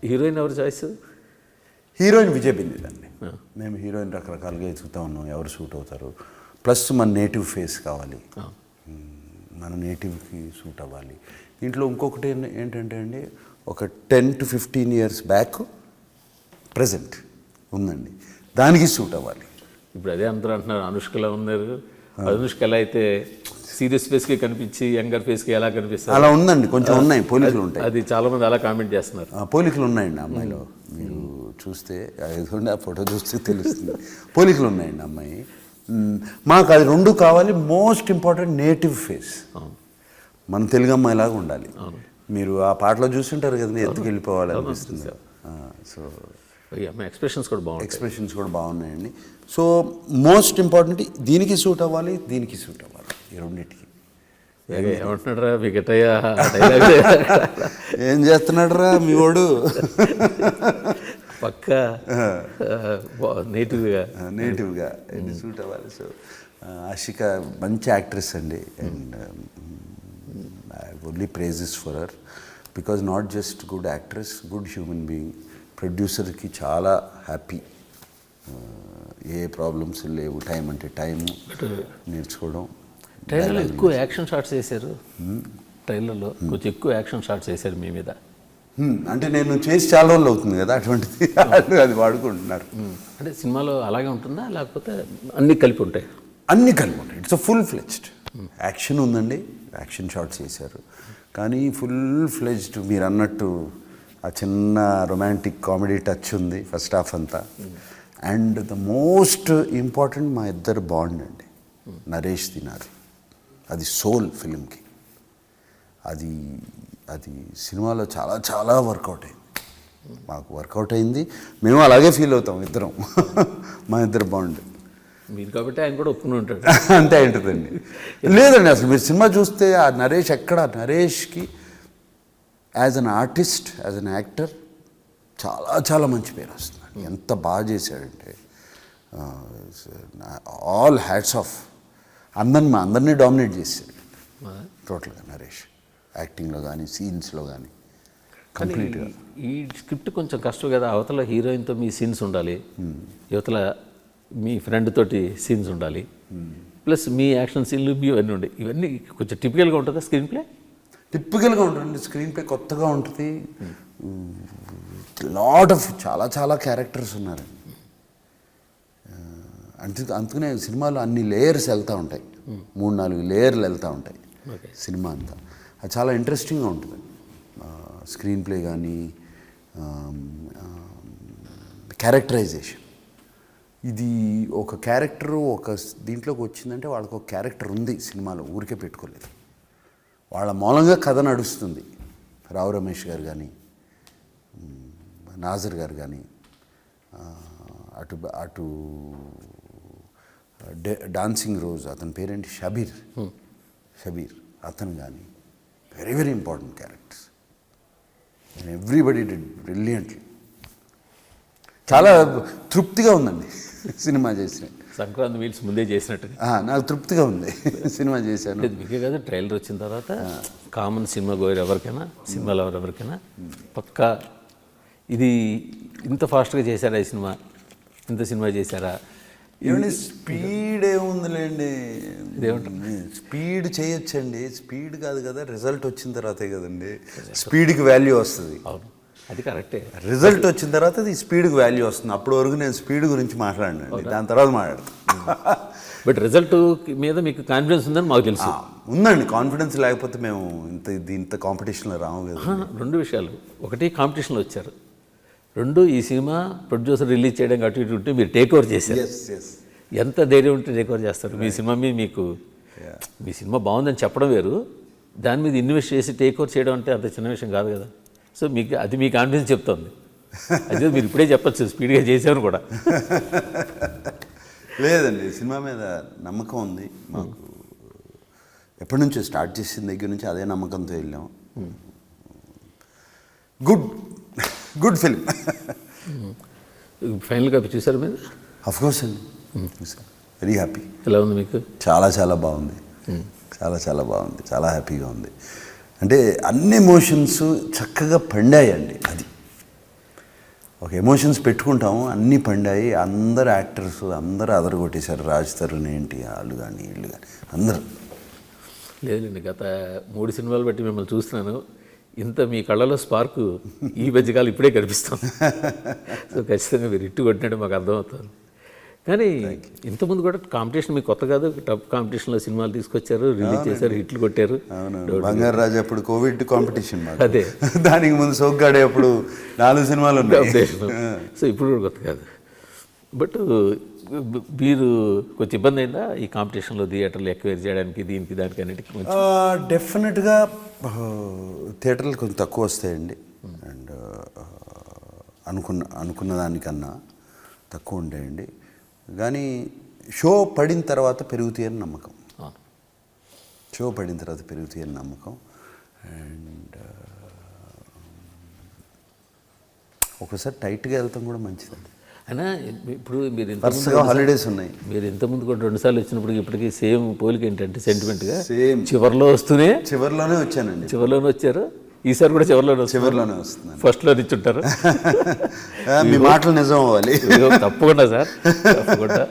Heroine ఎవరు choice? Heroine Vijay బిందు అండి. మేము హీరోయిన్ రకరకాలుగా ఎదుగుతూ ఉన్నాం, ఎవరు సూట్ అవుతారు. ప్లస్ మన నేటివ్ ఫేస్ కావాలి, మన నేటివ్కి సూట్ అవ్వాలి. దీంట్లో ఇంకొకటి ఏంటంటే అండి, ఒక 10 to 15 years బ్యాక్ ప్రజెంట్ ఉందండి, దానికి సూట్ అవ్వాలి. ఇప్పుడు అదే అందరూ అంటున్నారు, అనుష్కలా ఉన్నారు. అనుష్క ఎలా అయితే సీరియస్ ఫేస్కి కనిపించి యంగర్ ఫేస్కి ఎలా కనిపిస్తారు అలా ఉందండి. కొంచెం ఉన్నాయి, పోలికలు ఉంటాయి. అది చాలామంది అలా కామెంట్ చేస్తున్నారు. పోలికలు ఉన్నాయండి అమ్మాయిలో. మీరు చూస్తే ఆ ఫోటో చూస్తే తెలుస్తుంది, పోలికలు ఉన్నాయండి అమ్మాయి. మాకు అది రెండు కావాలి. మోస్ట్ ఇంపార్టెంట్ నేటివ్ ఫేస్, మన తెలుగు అమ్మాయిలాగా ఉండాలి. మీరు ఆ పాటలో చూస్తుంటారు కదండి, ఎత్తుకెళ్ళిపోవాలి అనిపిస్తుంది. సో ఎక్స్ప్రెషన్స్ కూడా బాగున్నాయండి. సో మోస్ట్ ఇంపార్టెంట్ దీనికి సూట్ అవ్వాలి, దీనికి సూట్ అవ్వాలి, ఈ రెండింటికి. ఏమంటున్నాడు ఏం చేస్తున్నాడు రా మీ వాడు? పక్కా నేటివ్గా సూట్ అవ్వాలి. సో ఆషిక మంచి యాక్ట్రెస్ అండి. And I only praises for her because not just good actress, good human being. ప్రొడ్యూసర్కి చాలా హ్యాపీ, ఏ ప్రాబ్లమ్స్ లేవు. టైం అంటే టైం నేర్చుకోవడం. ట్రైలర్లో ఎక్కువ యాక్షన్ షాట్స్ వేశారు. ట్రైలర్లో కొంచెం ఎక్కువ యాక్షన్ షాట్స్ వేశారు మీ మీద. అంటే నేను చేసి చాలా రోజులు అవుతుంది కదా అటువంటిది, అది వాడుకుంటున్నారు. అంటే సినిమాలో అలాగే ఉంటుందా, లేకపోతే అన్నీ కలిపి ఉంటాయి? అన్నీ కలిపి ఉంటాయి. ఇట్స్ ఫుల్ ఫ్లెజ్డ్ యాక్షన్ ఉందండి, యాక్షన్ షాట్స్ చేశారు. కానీ ఫుల్ ఫ్లెజ్డ్ మీరు అన్నట్టు ఆ చిన్న రొమాంటిక్ కామెడీ టచ్ ఉంది ఫస్ట్ హాఫ్ అంతా. అండ్ ద మోస్ట్ ఇంపార్టెంట్ మా ఇద్దరు బాండ్ అండి, నరేష్ తినారు. అది సోల్ ఫిలింకి. అది అది సినిమాలో చాలా చాలా వర్కౌట్ అయింది, మాకు వర్కౌట్ అయింది. మేము అలాగే ఫీల్ అవుతాం ఇద్దరం. మా ఇద్దరు బాండ్. మీరు కాబట్టి ఆయన కూడా ఒప్పుకుని ఉంటాడు. అంతే ఉంటుందండి. లేదండి, అసలు మీరు సినిమా చూస్తే ఆ నరేష్ ఎక్కడ, నరేష్కి as an artist, as an actor చాలా చాలా మంచి పేరు వస్తుంది. ఎంత బాగా చేశాడంటే ఆల్ హ్యాట్స్ ఆఫ్. అందరినీ డామినేట్ చేశాడు టోటల్గా నరేష్, యాక్టింగ్లో కానీ సీన్స్లో కానీ కంప్లీట్గా. ఈ స్క్రిప్ట్ కొంచెం కష్టం కదా. అవతల హీరోయిన్తో మీ సీన్స్ ఉండాలి, యువతల మీ ఫ్రెండ్ తోటి సీన్స్ ఉండాలి, ప్లస్ మీ యాక్షన్ సీన్లు ఇవన్నీ ఉండే. ఇవన్నీ కొంచెం టిపికల్గా ఉంటుందా స్క్రీన్ ప్లే? టిపికల్గా ఉంటుంది స్క్రీన్ ప్లే, కొత్తగా ఉంటుంది. లాట్ ఆఫ్ చాలా చాలా క్యారెక్టర్స్ ఉన్నారండి. అందుకనే సినిమాలో అన్ని లేయర్స్ వెళ్తూ ఉంటాయి, 3-4 లేయర్లు వెళ్తూ ఉంటాయి సినిమా అంతా. అది చాలా ఇంట్రెస్టింగ్గా ఉంటుంది. స్క్రీన్ ప్లే కానీ క్యారెక్టరైజేషన్. ఇది ఒక క్యారెక్టరు ఒక దీంట్లోకి వచ్చిందంటే వాళ్ళకు ఒక క్యారెక్టర్ ఉంది సినిమాలో, ఊరికే పెట్టుకోలేదు. వాళ్ళ మూలంగా కథ నడుస్తుంది. రావు రమేష్ గారు కానీ, నాజర్ గారు కానీ, అటు డాన్సింగ్ రోజ్ అతని పేరేంటి, షబీర్ అతను కానీ, very very important characters. Everybody did brilliantly. చాలా తృప్తిగా ఉందండి సినిమా చేసిన. సంక్రాంతి మీల్స్ ముందే చేసినట్టు నాకు తృప్తిగా ఉంది సినిమా చేశాను. మీకే కాదు, ట్రైలర్ వచ్చిన తర్వాత కామన్ సినిమా గోయర్ ఎవరికైనా, సినిమాలో ఎవరికైనా పక్కా ఇది ఇంత ఫాస్ట్గా చేశారా, ఈ సినిమా ఇంత సినిమా చేశారా? ఏమండి స్పీడ్ ఏముందిలేండి, స్పీడ్ చేయొచ్చండి. స్పీడ్ కాదు కదా, రిజల్ట్ వచ్చిన తర్వాతే కదండి స్పీడ్కి వాల్యూ వస్తుంది. అవును, అది కరెక్టే. రిజల్ట్ వచ్చిన తర్వాత అది స్పీడ్కి వాల్యూ వస్తుంది. అప్పటి వరకు నేను స్పీడ్ గురించి మాట్లాడినండి, దాని తర్వాత మాట్లాడతాను. బట్ రిజల్ట్ మీద మీకు కాన్ఫిడెన్స్ ఉందని మాకు తెలుసు. ఉందండి, కాన్ఫిడెన్స్ లేకపోతే మేము ఇంత కాంపిటీషన్లో రాము కదా. 2 విషయాలు, ఒకటి కాంపిటీషన్లో వచ్చారు, 2 ఈ సినిమా ప్రొడ్యూసర్ రిలీజ్ చేయడానికి అటు ఇటు ఉంటే మీరు టేక్ ఓవర్ చేశారు. ఎంత ధైర్యం ఉంటే టేక్ ఓవర్ చేస్తారు? మీ సినిమా మీద మీకు, మీ సినిమా బాగుందని చెప్పడం వేరు, దాని మీద ఇన్వెస్ట్ చేసి టేక్ ఓవర్ చేయడం అంటే అంత చిన్న విషయం కాదు కదా. సో మీకు అది మీ కాన్ఫిడెన్స్ చెప్తుంది. అదే మీరు ఇప్పుడే చెప్పచ్చు స్పీడ్గా చేశారు కూడా. లేదండి, సినిమా మీద నమ్మకం ఉంది మాకు. ఎప్పటి నుంచో స్టార్ట్ చేసిన దగ్గర నుంచి అదే నమ్మకంతో వెళ్ళాం. Good film. ఫైనల్గా చూసారు మీరు? అఫ్కోర్స్ అండి, వెరీ హ్యాపీ. ఎలా ఉంది మీకు? చాలా చాలా బాగుంది, చాలా బాగుంది, చాలా హ్యాపీగా ఉంది. అంటే అన్ని ఎమోషన్స్ చక్కగా పండాయండి. అది ఒక ఎమోషన్స్ పెట్టుకుంటాము, అన్నీ పండాయి. అందరు యాక్టర్స్ అందరూ అదరగొట్టేశారు. రాజ్ తరుణ్ ఏంటి వాళ్ళు కానీ వీళ్ళు కానీ అందరూ. లేదండి, గత 3 సినిమాలు బట్టి మిమ్మల్ని చూస్తున్నాను, ఇంత మీ కళ్ళలో స్పార్కు ఈ మధ్యకాలం ఇప్పుడే కనిపిస్తుంది. సో ఖచ్చితంగా మీరు ఇట్టు కొట్టినట్టు మాకు అర్థమవుతుంది. కానీ ఇంతకుముందు కూడా కాంపిటీషన్ మీకు కొత్త కాదు, టఫ్ కాంపిటీషన్లో సినిమాలు తీసుకొచ్చారు, రిలీజ్ చేశారు, హిట్లు కొట్టారు. బంగారు రాజు అప్పుడు కోవిడ్ కాంపిటీషన్ అదే, దానికి ముందు సోగ్గాడే అప్పుడు 4 సినిమాలు ఉన్నాయి. సో ఇప్పుడు కూడా కొత్త కాదు. బట్ మీరు కొంచెం ఇబ్బంది అయిందా ఈ కాంపిటీషన్లో థియేటర్లు ఎక్వైర్ చేయడానికి, దీనికి దానికి అన్నిటికీ? డెఫినెట్గా థియేటర్లు కొంచెం తక్కువ వస్తాయండి. అండ్ అనుకున్న దానికన్నా తక్కువ ఉంటాయండి. కానీ షో పడిన తర్వాత పెరుగుతాయని నమ్మకం. షో పడిన తర్వాత పెరుగుతాయని నమ్మకం. అండ్ ఒకసారి టైట్గా వెళ్తాం కూడా మంచిదండి. అయినా ఇప్పుడు మీరు వరుసగా హాలిడేస్ ఉన్నాయి. మీరు ఇంతకుముందు కూడా 2 సార్లు వచ్చినప్పుడు ఇప్పటికీ సేమ్ పోలిక ఏంటంటే సెంటిమెంట్గా సేమ్ చివరిలో వస్తూనే చివరిలోనే వచ్చానండి. చివరిలోనే వచ్చారు. ఈసారి కూడా చివరిలోనే వస్తున్నాను. ఫస్ట్లో నిచ్చుంటారు. మీ మాటలు నిజం అవ్వాలి. తప్పకుండా సార్, తప్పకుండా.